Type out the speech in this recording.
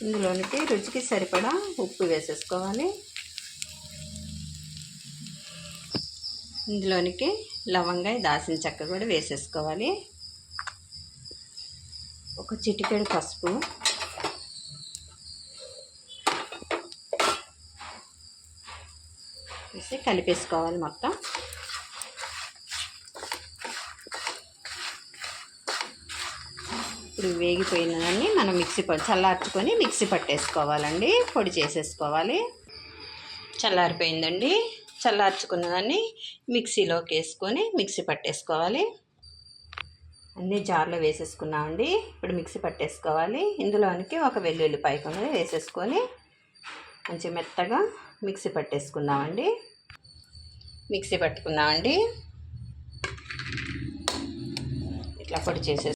ఇందులోనికి రుచికి సరిపడా ఉప్పు వేసేసుకోవాలి. ఇందులోనికి లవంగాయ దాల్చిన చెక్క కూడా వేసేసుకోవాలి. ఒక చిటికెడు పసుపు, వేసి కలిపేసుకోవాలి మొత్తం. ఇప్పుడు వేగిపోయిన దాన్ని మనం చల్లార్చుకొని మిక్సీ పట్టేసుకోవాలండి. పొడి చేసేసుకోవాలి. చల్లారిపోయిందండి. చల్లార్చుకున్న దాన్ని మిక్సీలోకి వేసుకొని మిక్సీ పట్టేసుకోవాలి. అన్నీ జార్లో వేసేసుకున్నామండి. ఇప్పుడు మిక్సీ పట్టేసుకోవాలి. ఇందులోనికి ఒక వెల్లుల్లిపాయ కూడా వేసేసుకొని మంచి మెత్తగా మిక్సీ పట్టేసుకుందామండి. మిక్సీ పట్టుకుందామండి. ఇట్లా పొడి చేసేసుకుందాం.